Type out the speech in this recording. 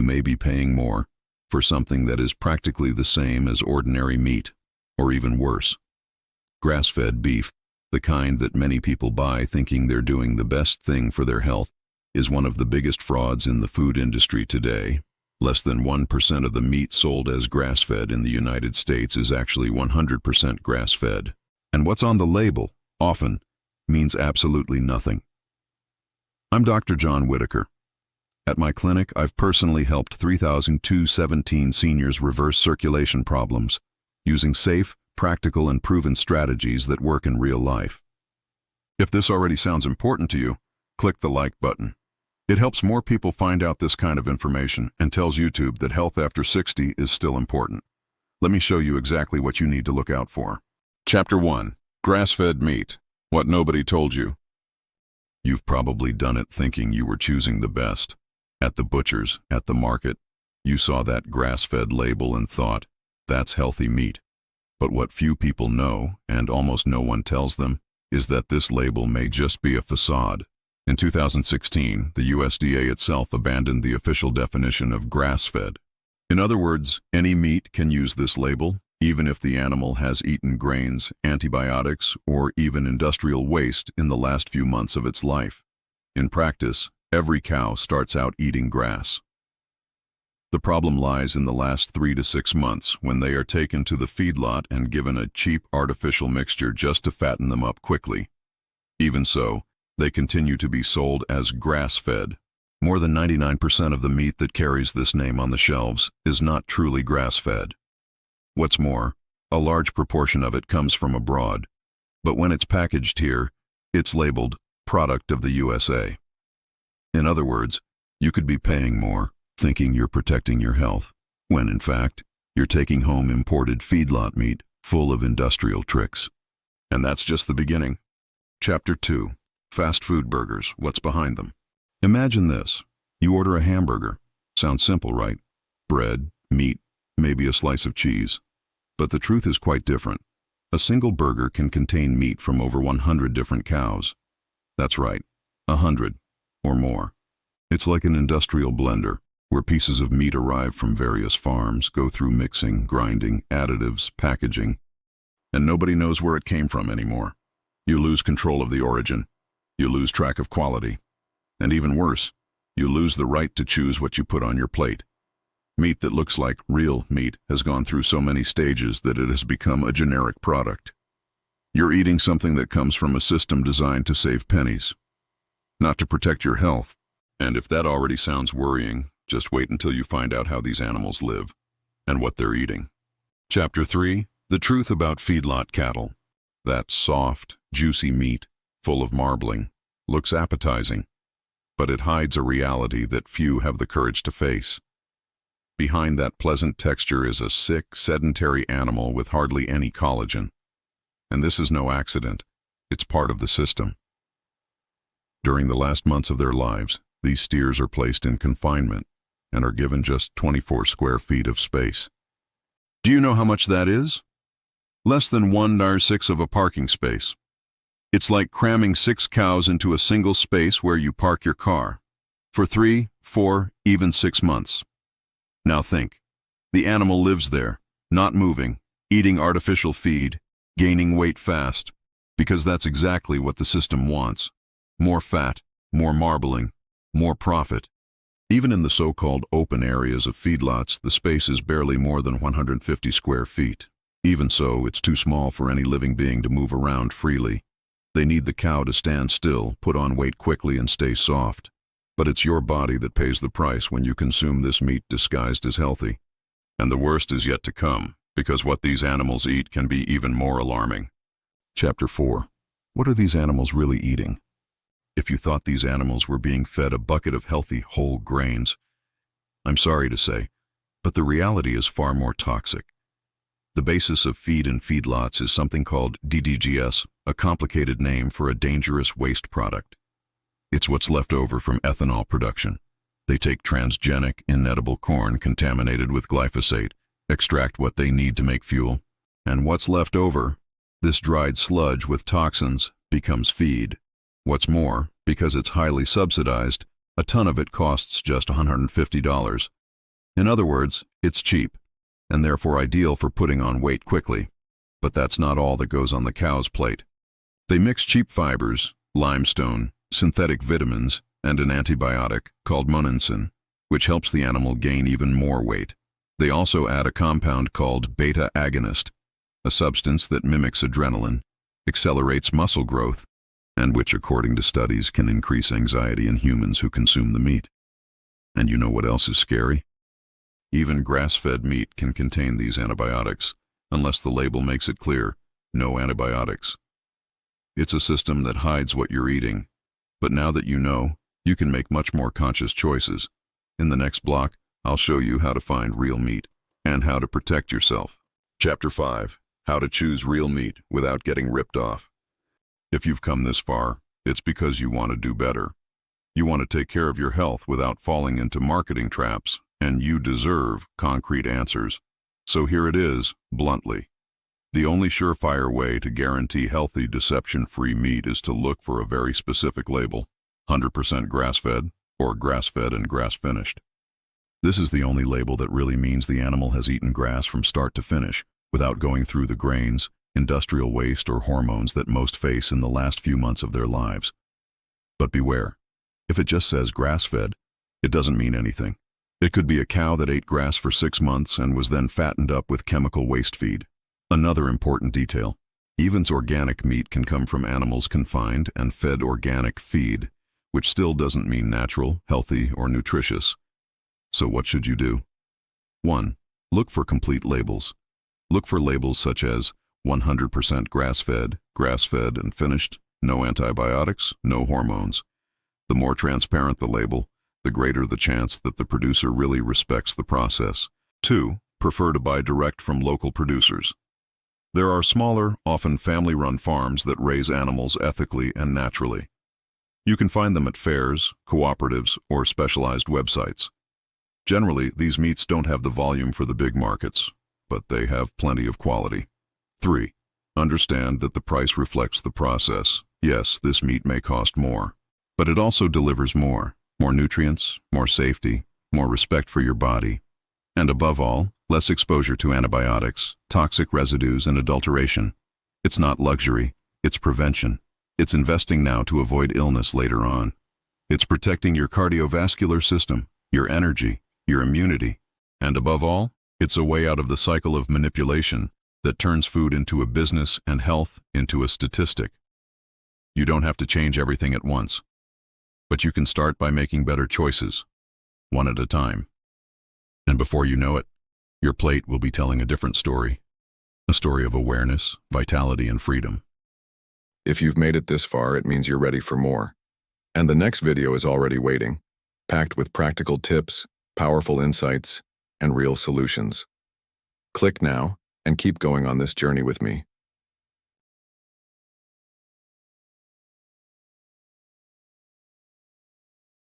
you may be paying more for something that is practically the same as ordinary meat, or even worse. Grass-fed beef, the kind that many people buy thinking they're doing the best thing for their health, is one of the biggest frauds in the food industry today. Less than 1% of the meat sold as grass-fed in the United States is actually 100% grass-fed. And what's on the label, often, means absolutely nothing. I'm Dr. John Whitaker. At my clinic, I've personally helped 3,217 seniors reverse circulation problems using safe, practical, and proven strategies that work in real life. If this already sounds important to you, click the like button. It helps more people find out this kind of information and tells YouTube that health after 60 is still important. Let me show you exactly what you need to look out for. Chapter 1. Grass-fed meat. What nobody told you. You've probably done it thinking you were choosing the best. At the butcher's, at the market, you saw that grass-fed label and thought, that's healthy meat. But what few people know, and almost no one tells them, is that this label may just be a facade. In 2016, the USDA itself abandoned the official definition of grass-fed. In other words, any meat can use this label, even if the animal has eaten grains, antibiotics, or even industrial waste in the last few months of its life. In practice, every cow starts out eating grass. The problem lies in the last 3 to 6 months when they are taken to the feedlot and given a cheap artificial mixture just to fatten them up quickly. Even so, they continue to be sold as grass-fed. More than 99% of the meat that carries this name on the shelves is not truly grass-fed. What's more, a large proportion of it comes from abroad, but when it's packaged here, it's labeled "Product of the USA." In other words, you could be paying more, thinking you're protecting your health, when in fact, you're taking home imported feedlot meat full of industrial tricks. And that's just the beginning. Chapter 2. Fast food burgers, what's behind them? Imagine this. You order a hamburger. Sounds simple, right? Bread, meat, maybe a slice of cheese. But the truth is quite different. A single burger can contain meat from over 100 different cows. That's right, 100 or more. It's like an industrial blender, where pieces of meat arrive from various farms, go through mixing, grinding, additives, packaging, and nobody knows where it came from anymore. You lose control of the origin. You lose track of quality. And even worse, you lose the right to choose what you put on your plate. Meat that looks like real meat has gone through so many stages that it has become a generic product. You're eating something that comes from a system designed to save pennies, not to protect your health. And if that already sounds worrying, just wait until you find out how these animals live and what they're eating. Chapter 3. The truth about feedlot cattle. That soft, juicy meat, full of marbling, looks appetizing, but it hides a reality that few have the courage to face. Behind that pleasant texture is a sick, sedentary animal with hardly any collagen. And this is no accident. It's part of the system. During the last months of their lives, these steers are placed in confinement and are given just 24 square feet of space. Do you know how much that is? Less than 1/6 of a parking space. It's like cramming 6 cows into a single space where you park your car. For 3, 4, even 6 months. Now think. The animal lives there, not moving, eating artificial feed, gaining weight fast, because that's exactly what the system wants. More fat, more marbling, more profit. Even in the so-called open areas of feedlots, the space is barely more than 150 square feet. Even so, it's too small for any living being to move around freely. They need the cow to stand still, put on weight quickly, and stay soft. But it's your body that pays the price when you consume this meat disguised as healthy. And the worst is yet to come, because what these animals eat can be even more alarming. Chapter 4. What are these animals really eating? If you thought these animals were being fed a bucket of healthy whole grains, I'm sorry to say, but the reality is far more toxic. The basis of feed in feedlots is something called DDGS, a complicated name for a dangerous waste product. It's what's left over from ethanol production. They take transgenic, inedible corn contaminated with glyphosate, extract what they need to make fuel, and what's left over, this dried sludge with toxins, becomes feed. What's more, because it's highly subsidized, a ton of it costs just $150, In other words, it's cheap, and therefore ideal for putting on weight quickly. But that's not all that goes on the cow's plate. They mix cheap fibers, limestone, synthetic vitamins, and an antibiotic called monensin, which helps the animal gain even more weight. They also add a compound called beta agonist, a substance that mimics adrenaline, accelerates muscle growth, and which, according to studies, can increase anxiety in humans who consume the meat. And you know what else is scary? Even grass-fed meat can contain these antibiotics, unless the label makes it clear, no antibiotics. It's a system that hides what you're eating, but now that you know, you can make much more conscious choices. In the next block, I'll show you how to find real meat and how to protect yourself. Chapter 5. How to choose real meat without getting ripped off. If you've come this far, it's because you want to do better. You want to take care of your health without falling into marketing traps, and you deserve concrete answers. So here it is, bluntly. The only surefire way to guarantee healthy, deception-free meat is to look for a very specific label, 100% grass-fed or grass-fed and grass-finished. This is the only label that really means the animal has eaten grass from start to finish, without going through the grains, industrial waste, or hormones that most face in the last few months of their lives. But beware, if it just says grass-fed, it doesn't mean anything. It could be a cow that ate grass for 6 months and was then fattened up with chemical waste feed. Another important detail, even organic meat can come from animals confined and fed organic feed, which still doesn't mean natural, healthy, or nutritious. So what should you do? 1. Look for complete labels. Look for labels such as 100% grass-fed and finished, no antibiotics, no hormones. The more transparent the label, the greater the chance that the producer really respects the process. 2. Prefer to buy direct from local producers. There are smaller, often family-run farms that raise animals ethically and naturally. You can find them at fairs, cooperatives, or specialized websites. Generally, these meats don't have the volume for the big markets, but they have plenty of quality. 3. Understand that the price reflects the process. Yes, this meat may cost more, but it also delivers more nutrients, more safety, more respect for your body, and above all, less exposure to antibiotics, toxic residues, and adulteration. It's not luxury, it's prevention. It's investing now to avoid illness later on. It's protecting your cardiovascular system, your energy, your immunity, and above all, it's a way out of the cycle of manipulation that turns food into a business and health into a statistic. You don't have to change everything at once, but you can start by making better choices, one at a time. And before you know it, your plate will be telling a different story, a story of awareness, vitality, and freedom. If you've made it this far, it means you're ready for more. And the next video is already waiting, packed with practical tips, powerful insights, and real solutions. Click now and keep going on this journey with me.